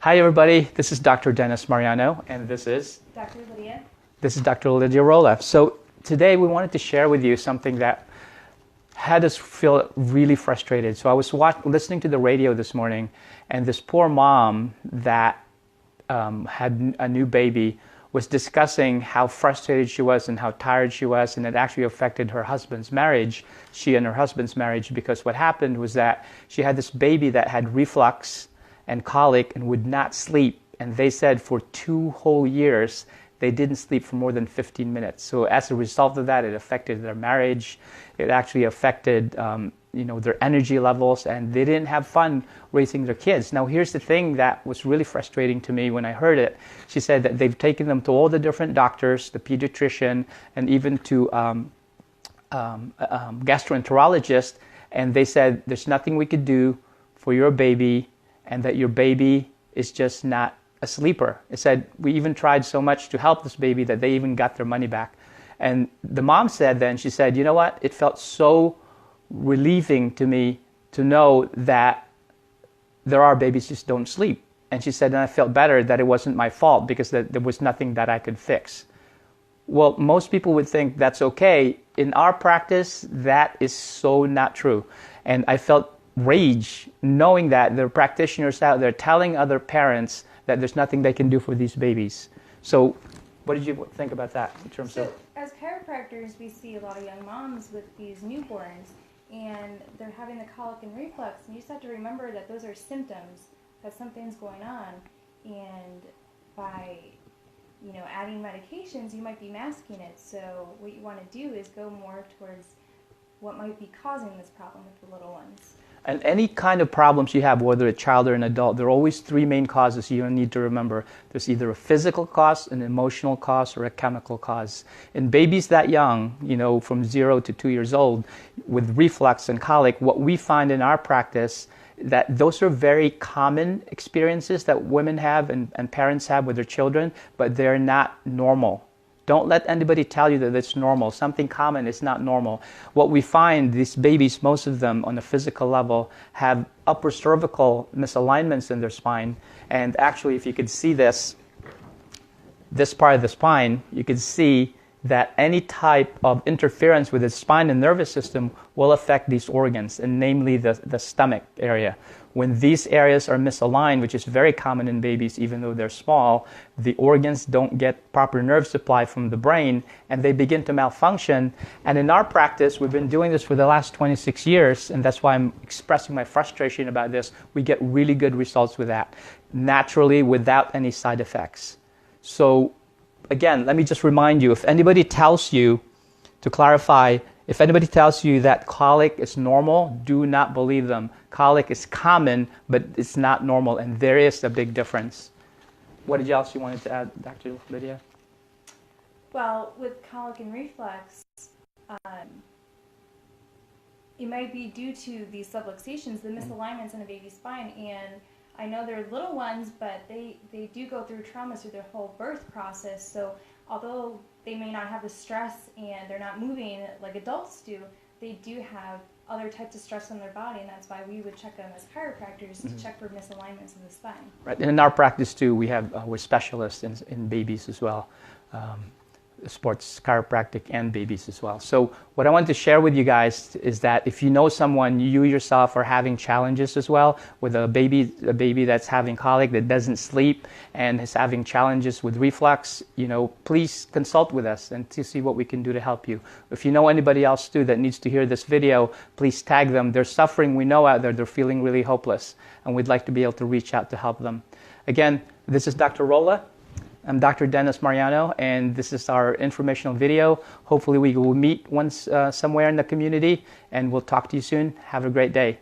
Hi everybody, this is Dr. Dennis Mariano, and this is Dr. Lydia. This is Dr. Lydia Rolla. So today we wanted to share with you something that had us feel really frustrated. So I was listening to the radio this morning, and this poor mom that had a new baby was discussing how frustrated she was and how tired she was, and it actually affected her husband's marriage, she and her husband's marriage, because what happened was that she had this baby that had reflux and colic and would not sleep, and they said for 2 whole years they didn't sleep for more than 15 minutes. So as a result of that, it affected their marriage. It actually affected their energy levels, and they didn't have fun raising their kids. Now here's the thing that was really frustrating to me when I heard it. She said that they've taken them to all the different doctors, the pediatrician, and even to gastroenterologist, and they said there's nothing we could do for your baby, and that your baby is just not a sleeper. It said we even tried so much to help this baby that they even got their money back. And the mom said then, she said, you know what, it felt so relieving to me to know that there are babies just don't sleep. And she said, and I felt better that it wasn't my fault because there was nothing that I could fix. Well, most people would think that's okay. In our practice, that is so not true. And I felt rage knowing that there are practitioners out there telling other parents that there's nothing they can do for these babies. So what did you think about that in terms of? As chiropractors, we see a lot of young moms with these newborns, and they're having the colic and reflux, and you just have to remember that those are symptoms, that something's going on, and by adding medications, you might be masking it. So what you want to do is go more towards what might be causing this problem with the little ones. And any kind of problems you have, whether a child or an adult, there are always 3 main causes you need to remember. There's either a physical cause, an emotional cause, or a chemical cause. In babies that young, from 0 to 2 years old, with reflux and colic, what we find in our practice, that those are very common experiences that women have and parents have with their children, but they're not normal. Don't let anybody tell you that it's normal. Something common is not normal. What we find, these babies, most of them on a physical level, have upper cervical misalignments in their spine. And actually, if you could see this part of the spine, you could see that any type of interference with the spine and nervous system will affect these organs, and namely the stomach area. When these areas are misaligned, which is very common in babies even though they're small, the organs don't get proper nerve supply from the brain, and they begin to malfunction. And in our practice, we've been doing this for the last 26 years, and that's why I'm expressing my frustration about this. We get really good results with that, naturally, without any side effects. So again, let me just remind you, if anybody tells you, to clarify, if anybody tells you that colic is normal, do not believe them. Colic is common, but it's not normal, and there is a big difference. What else you wanted to add, Dr. Lydia? Well, with colic and reflux, it might be due to these subluxations, the misalignments in a baby's spine, and I know they're little ones, but they do go through trauma through their whole birth process. So although they may not have the stress and they're not moving like adults do, they do have other types of stress on their body, and that's why we would check them as chiropractors to check for misalignments in the spine. Right, and in our practice too, we're specialists in babies as well. Sports chiropractic and babies as well. So what I wanted to share with you guys is that if you know someone, you yourself are having challenges as well with a baby that's having colic, that doesn't sleep and is having challenges with reflux, please consult with us and to see what we can do to help you. If you know anybody else too that needs to hear this video, please tag them. They're suffering, we know out there, they're feeling really hopeless, and we'd like to be able to reach out to help them. Again, this is Dr. Rolla. I'm Dr. Dennis Mariano, and this is our informational video. Hopefully we will meet once somewhere in the community, and we'll talk to you soon. Have a great day.